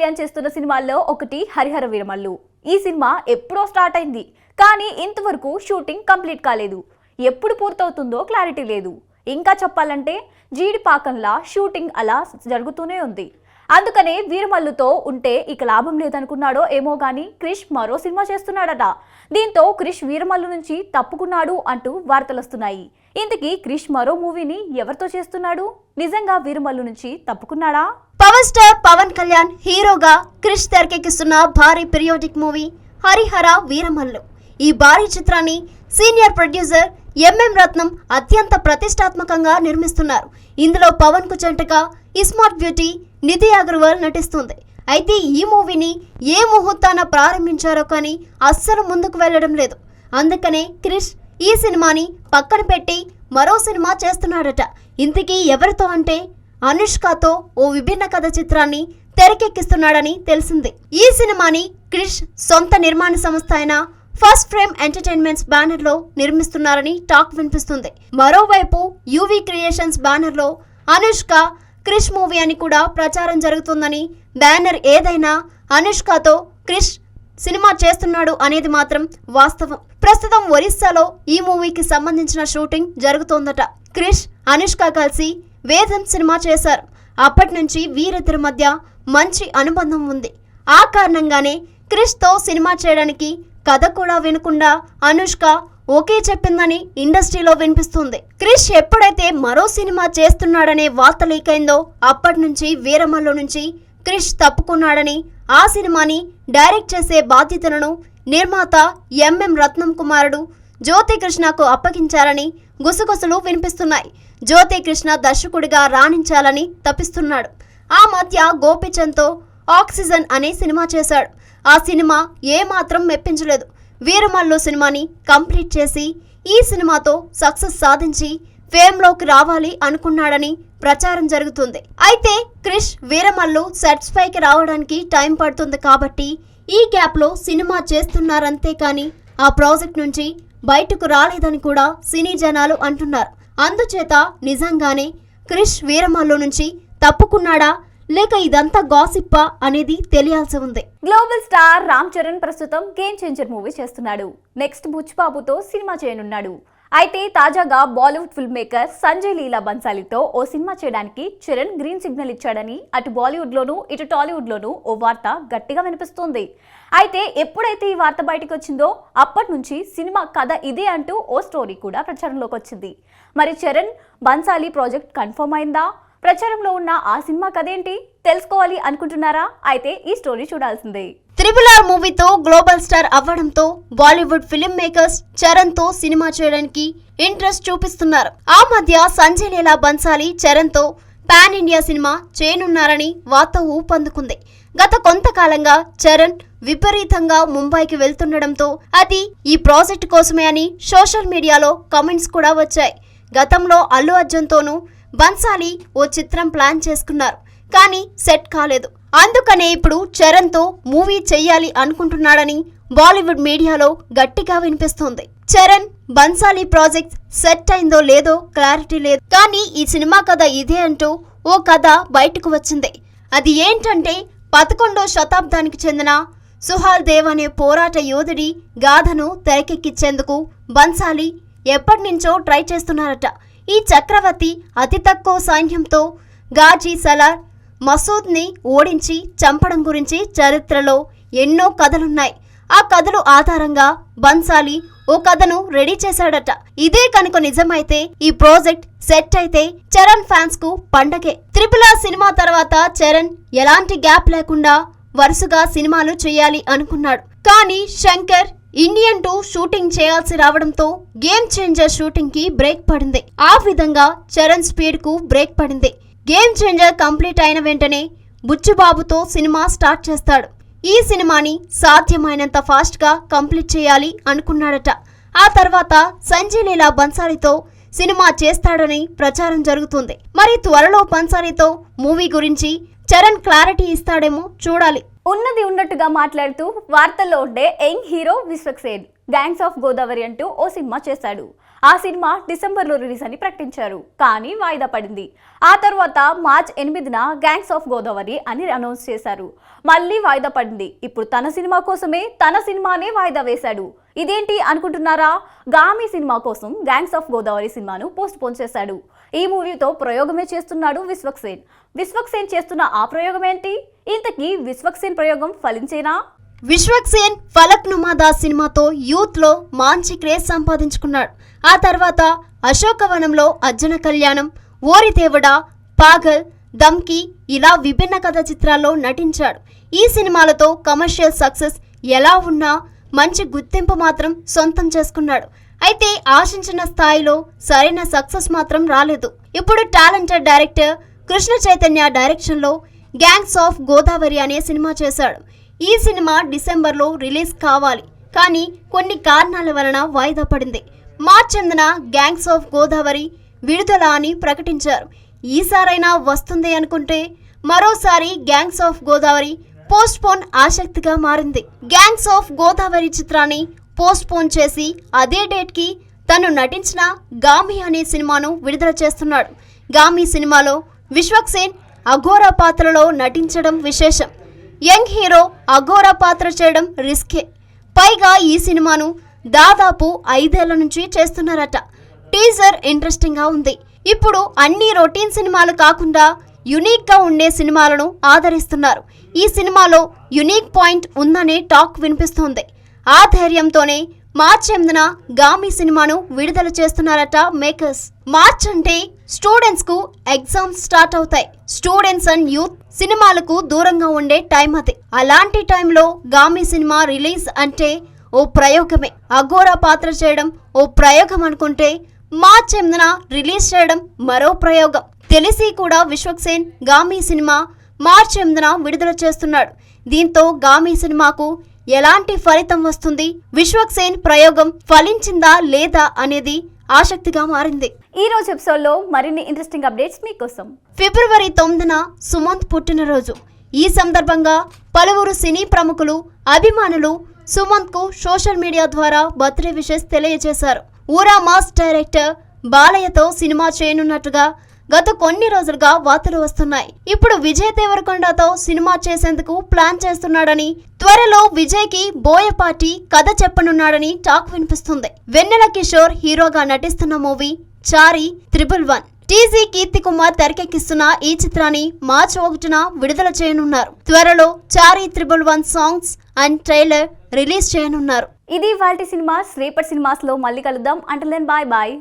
కళ్యాణ్ చేస్తున్న సినిమాల్లో ఒకటి హరిహర వీరమల్లు. ఈ సినిమా ఎప్పుడో స్టార్ట్ అయింది, కానీ ఇంతవరకు షూటింగ్ కంప్లీట్ కాలేదు. ఎప్పుడు పూర్తవుతుందో క్లారిటీ లేదు. ఇంకా చెప్పాలంటే జీడిపాకంలా షూటింగ్ అలా జరుగుతూనే ఉంది. అందుకనే వీరమల్లుతో ఉంటే ఇక లాభం లేదనుకున్నాడో ఏమో గానీ క్రిష్ మరో సినిమా చేస్తున్నాడట. దీంతో క్రిష్ వీరమల్లు నుంచి తప్పుకున్నాడు అంటూ వార్తలు వస్తున్నాయి. ఇంతకీ క్రిష్ మరో మూవీని ఎవరితో చేస్తున్నాడు? నిజంగా వీరమల్లు నుంచి తప్పుకున్నాడా? పవర్ స్టార్ పవన్ కళ్యాణ్ హీరోగా క్రిష్ తెరకెక్కిస్తున్న భారీ పీరియాడిక్ మూవీ హరిహర వీరమల్లు. ఈ భారీ చిత్రాన్ని సీనియర్ ప్రొడ్యూసర్ ఎంఎం రత్నం అత్యంత ప్రతిష్టాత్మకంగా నిర్మిస్తున్నారు. ఇందులో పవన్ కు జంటగా ఇస్మార్ట్ బ్యూటీ నిధి అగర్వాల్ నటిస్తుంది. అయితే ఈ మూవీని ఏ ముహూర్తాన ప్రారంభించారో కానీ అస్సలు ముందుకు వెళ్లడం లేదు. అందుకనే క్రిష్ ఈ సినిమాని పక్కన పెట్టి మరో సినిమా చేస్తున్నాడట. ఇంతకీ ఎవరితో అంటే అనుష్కతో ఓ విభిన్న కథ చిత్రాన్ని తెరకెక్కిస్తున్నాడని తెలిసింది. ఈ సినిమాని క్రిష్ సొంత నిర్మాణ సంస్థ అయిన ఫస్ట్ ఫ్రేమ్ ఎంటర్టైన్మెంట్స్ బ్యానర్ లో నిర్మిస్తున్నారని టాక్ వినిపిస్తుంది. మరోవైపు యూవీ క్రియేషన్స్ బ్యానర్ లో అనుష్క క్రిష్ మూవీ అని కూడా ప్రచారం జరుగుతుందని, బ్యానర్ ఏదైనా అనుష్కతో క్రిష్ సినిమా చేస్తున్నాడు అనేది మాత్రం వాస్తవం. ప్రస్తుతం ఒరిస్సాలో ఈ మూవీకి సంబంధించిన షూటింగ్ జరుగుతోందట. క్రిష్ అనుష్క కలిసి వేదం సినిమా చేశారు. అప్పటి నుంచి వీరిద్దరి మధ్య మంచి అనుబంధం ఉంది. ఆ కారణంగానే క్రిష్ తో సినిమా చేయడానికి కథ కూడా వినకుండా అనుష్క ఓకే చెప్పిందని ఇండస్ట్రీలో వినిపిస్తుంది. క్రిష్ ఎప్పుడైతే మరో సినిమా చేస్తున్నాడనే వార్త లీక్ అయిందో అప్పటి నుంచి వీరమల్లు నుంచి క్రిష్ తప్పుకున్నాడని, ఆ సినిమాని డైరెక్ట్ చేసే బాధ్యతలను నిర్మాత ఎంఎం రత్నం కుమారుడు జ్యోతి కృష్ణకు అప్పగించారని గుసగుసలు వినిపిస్తున్నాయి. జ్యోతి కృష్ణ దర్శకుడిగా రాణించాలని తపిస్తున్నాడు. ఆ మధ్య గోపిచంద్తో ఆక్సిజన్ అనే సినిమా చేశాడు. ఆ సినిమా ఏమాత్రం మెప్పించలేదు. వీరమల్లు సినిమాని కంప్లీట్ చేసి ఈ సినిమాతో సక్సెస్ సాధించి ఫేమ్లోకి రావాలి అనుకున్నాడని ప్రచారం జరుగుతుంది. అయితే క్రిష్ వీరమల్లు సెట్స్ పైకి రావడానికి టైం పడుతుంది కాబట్టి ఈ గ్యాప్ లో సినిమా చేస్తున్నారంతే కానీ ఆ ప్రాజెక్ట్ నుంచి బయటకు రాలేదని కూడా సినీ జనాలు అంటున్నారు. అందుచేత నిజంగానే క్రిష్ వీరమల్లు నుంచి తప్పుకున్నాడా లేక ఇదంతా గాసిప్పా అనేది తెలియాల్సి ఉంది. గ్లోబల్ స్టార్ రామ్ చరణ్ ప్రస్తుతం గేమ్ చేంజర్ మూవీ చేస్తున్నాడు. నెక్స్ట్ బుచ్చిబాబుతో సినిమా చేయనున్నాడు. అయితే తాజాగా Bollywood film maker Sanjay Leela బన్సాలీతో ఓ సినిమా చేయడానికి చరణ్ గ్రీన్ సిగ్నల్ ఇచ్చాడని అటు బాలీవుడ్ లోనూ ఇటు టాలీవుడ్ లోనూ ఓ వార్త గట్టిగా వినిపిస్తోంది. అయితే ఎప్పుడైతే ఈ వార్త బయటకు వచ్చిందో అప్పటి నుంచి సినిమా కథ ఇదే అంటూ ఓ స్టోరీ కూడా ప్రచారంలోకి వచ్చింది. మరి చరణ్ బన్సాలీ ప్రాజెక్ట్ కన్ఫర్మ్ అయిందా? ప్రచారంలో ఉన్న ఆ సినిమా కథేంటి తెలుసుకోవాలి అనుకుంటున్నారా? అయితే ఈ స్టోరీ చూడాల్సిందే. RRR మూవీతో గ్లోబల్ స్టార్ అవ్వడంతో బాలీవుడ్ ఫిల్మ్ మేకర్స్ చరణ్ తో సినిమా చేయడానికి ఇంట్రెస్ట్ చూపిస్తున్నారు. ఆ మధ్య సంజయ్ లీలా బన్సాలీ చరణ్ తో పాన్ ఇండియా సినిమా చేయనున్నారని వార్త ఊపందుకుంది. గత కొంతకాలంగా చరణ్ విపరీతంగా ముంబైకి వెళ్తుండడంతో అది ఈ ప్రాజెక్ట్ కోసమే అని సోషల్ మీడియాలో కామెంట్స్ కూడా వచ్చాయి. గతంలో అల్లు అర్జున్ తోనూ బన్సాలీ ఓ చిత్రం ప్లాన్ చేసుకున్నారు, కానీ సెట్ కాలేదు. అందుకనే ఇప్పుడు చరణ్ తో మూవీ చెయ్యాలి అనుకుంటున్నాడని బాలీవుడ్ మీడియాలో గట్టిగా వినిపిస్తోంది. చరణ్ బన్సాలీ ప్రాజెక్ట్ సెట్ అయిందో లేదో క్లారిటీ లేదు, కానీ ఈ సినిమా కథ ఇదే అంటూ ఓ కథ బయటకు వచ్చింది. అది ఏంటంటే 11వ శతాబ్దానికి చెందిన సుహాల్ దేవ్ అనే పోరాట యోధుడి గాథను తెరకెక్కించేందుకు బన్సాలీ ఎప్పటి నుంచో ట్రై చేస్తున్నారట. ఈ చక్రవర్తి అతి తక్కువ సైన్యంతో గాజీ సలార్ మసూద్ని ఓడించి చంపడం గురించి చరిత్రలో ఎన్నో కథలున్నాయి. ఆ కథలు ఆధారంగా బన్సాలీ ఓ కథను రెడీ చేశాడట. ఇదే కనుక నిజమైతే ఈ ప్రాజెక్ట్ సెట్ అయితే చరణ్ ఫ్యాన్స్ కు పండగే. RRR సినిమా తర్వాత చరణ్ ఎలాంటి గ్యాప్ లేకుండా వరుసగా సినిమాలు చేయాలి అనుకున్నాడు. కానీ శంకర్ ఇండియన్ 2 షూటింగ్ చేయాల్సి రావడంతో గేమ్ చేంజర్ షూటింగ్ కి బ్రేక్ పడింది. ఆ విధంగా చరణ్ స్పీడ్ కు బ్రేక్ పడింది. గేమ్ చేంజర్ కంప్లీట్ అయిన వెంటనే బుచ్చిబాబుతో సినిమా స్టార్ట్ చేస్తాడు. ఈ సినిమాని సాధ్యమైనంత ఫాస్ట్ గా కంప్లీట్ చేయాలి అనుకున్నాడట. ఆ తర్వాత సంజయ్ లీలా బన్సాలీతో సినిమా చేస్తాడని ప్రచారం జరుగుతుంది. మరి త్వరలో బన్సాలీతో మూవీ గురించి చరణ్ క్లారిటీ ఇస్తాడేమో చూడాలి. ఉన్నది ఉన్నట్టుగా మాట్లాడుతూ వార్తల్లో ఉండే young hero Vishwak Sen gangs of Godavari అంటూ ఓ సినిమా చేశాడు. ఆ సినిమా డిసెంబర్లో రిలీజ్ అని ప్రకటించారు, కానీ వాయిదా పడింది. ఆ తర్వాత మార్చ్ 8న గ్యాంగ్స్ ఆఫ్ గోదావరి అని అనౌన్స్ చేశారు. మళ్ళీ వాయిదా పడింది. ఇప్పుడు తన సినిమా కోసమే తన సినిమానే వాయిదా వేశాడు. ఇదేంటి అనుకుంటున్నారా? గామి సినిమా కోసం గ్యాంగ్స్ ఆఫ్ గోదావరి సినిమాను పోస్ట్ పోన్ చేశాడు. ఈ మూవీతో ప్రయోగమే చేస్తున్నాడు విశ్వక్సేన్. విశ్వక్సేన్ చేస్తున్న ఆ ప్రయోగం ఏంటి? ఇంతకీ విశ్వక్సేన్ ప్రయోగం ఫలించేనా? విశ్వక్సేన్ ఫలక్ నుమాదా సినిమాతో యూత్ లో మంచి క్రేజ్ సంపాదించుకున్నాడు. ఆ తర్వాత అశోకవనంలో అర్జున కళ్యాణం, ఓరి దేవుడా, పాగల్, దమ్కి ఇలా విభిన్న కథ చిత్రాల్లో నటించాడు. ఈ సినిమాలతో కమర్షియల్ సక్సెస్ ఎలా ఉన్నా మంచి గుర్తింపు మాత్రం సొంతం చేసుకున్నాడు. అయితే ఆశించిన స్థాయిలో సరైన సక్సెస్ మాత్రం రాలేదు. ఇప్పుడు టాలెంటెడ్ డైరెక్టర్ కృష్ణ చైతన్య డైరెక్షన్లో గ్యాంగ్స్ ఆఫ్ గోదావరి అనే సినిమా చేశాడు. ఈ సినిమా డిసెంబర్లో రిలీజ్ కావాలి, కానీ కొన్ని కారణాల వలన వాయిదా పడింది. మార్చ్ 8న గ్యాంగ్స్ ఆఫ్ గోదావరి విడుదల అని ప్రకటించారు. ఈసారైనా వస్తుంది అనుకుంటే మరోసారి gangs of Godavari post phone ఆసక్తిగా మారింది. గ్యాంగ్స్ ఆఫ్ గోదావరి చిత్రాన్ని పోస్ట్ పోన్ చేసి అదే డేట్కి తను నటించిన గామి అనే సినిమాను విడుదల చేస్తున్నాడు. గామి సినిమాలో విశ్వక్సేన్ అఘోరా పాత్రలో నటించడం విశేషం. యంగ్ హీరో అఘోరా పాత్ర చేయడం రిస్కే. పైగా ఈ సినిమాను దాదాపు 5 ఏళ్ల నుంచి చేస్తున్నారట. టీజర్ ఇంట్రెస్టింగ్ గా ఉంది. ఇప్పుడు అన్ని రొటీన్ సినిమాలు కాకుండా యునిక్ గా ఉండే సినిమాలను ఆదరిస్తున్నారు. ఈ సినిమాలో యునిక్ పాయింట్ ఉందనే టాక్ వినిపిస్తోంది. ఆ ధైర్యంతోనే మార్చ్ 8న గామి సినిమాను విడుదల చేస్తున్నారట మేకర్స్. మార్చ్ అంటే స్టూడెంట్స్ కు ఎగ్జామ్స్ స్టార్ట్ అవుతాయి. స్టూడెంట్స్ అండ్ యూత్ సినిమాలకు దూరంగా ఉండే టైం అది. అలాంటి టైంలో గామి సినిమా రిలీజ్ అంటే ఓ ప్రయోగమే. అఘోరా పాత్ర చేయడం ఓ ప్రయోగం అనుకుంటే మార్చ్ 8న రిలీజ్ చేయడం మరో ప్రయోగం. తెలిసి కూడా విశ్వక్సేన్ గామి సినిమా మార్చ్ 8న విడుదల చేస్తున్నాడు. దీంతో గామి సినిమాకు ఎలాంటి ఫలితం వస్తుంది, విశ్వక్సేన్ ప్రయోగం ఫలించిందా లేదా అనేది ఆసక్తిగా మారింది. ఈ రోజు ఎపిసోడ్లో మరిన్ని ఇంట్రెస్టింగ్ అప్డేట్స్ మీకోసం. ఫిబ్రవరి 9న సుమంత్ పుట్టినరోజు. ఈ సందర్భంగా పలువురు సినీ ప్రముఖులు, అభిమానులు సుమంత్ కు సోషల్ మీడియా ద్వారా బర్త్డే విషెస్ తెలియజేశారు. ఊరా మాస్ డైరెక్టర్ బాలయ్యతో సినిమా చేయనున్నట్టుగా గత కొన్ని రోజులుగా వార్తలు వస్తున్నాయి. ఇప్పుడు విజయ్ దేవరకొండతో సినిమా చేసేందుకు ప్లాన్ చేస్తున్నాడని, త్వరలో విజయ్ కి బోయపాటి కథ చెప్పనున్నాడని టాక్ వినిపిస్తుంది. వెన్నెల కిషోర్ హీరోగా నటిస్తున్న మూవీ చారి 111. టీజీ కీర్తి కుమార్ తెరకెక్కిస్తున్న ఈ చిత్రాన్ని మార్చి 1న విడుదల చేయనున్నారు. త్వరలో Chari 111 songs and trailer release చేయనున్నారు. ఇది వాల్టి సినిమాస్. రేపటి సినిమాస్ లో మళ్ళీ కలుద్దాం. Until then bye bye.